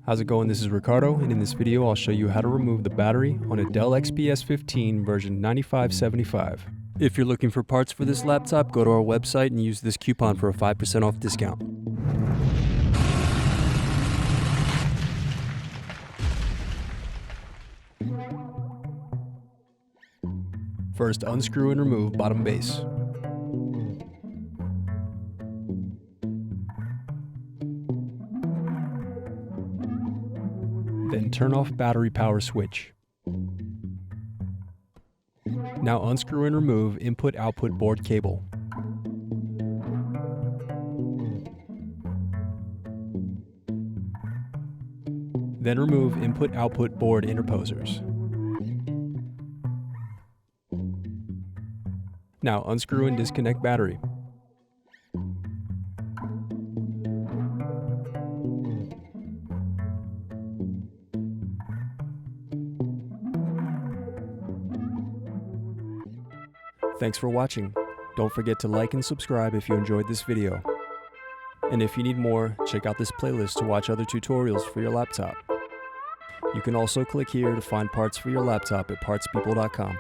How's it going? This is Ricardo, and in this video I'll show you how to remove the battery on a Dell XPS 15 version 9575. If you're looking for parts for this laptop, go to our website and use this coupon for a 5% off discount. First, unscrew and remove bottom base. Then turn off battery power switch. Now unscrew and remove input-output board cable. Then remove input-output board interposers. Now unscrew and disconnect battery. Thanks for watching. Don't forget to like and subscribe if you enjoyed this video. And if you need more, check out this playlist to watch other tutorials for your laptop. You can also click here to find parts for your laptop at partspeople.com.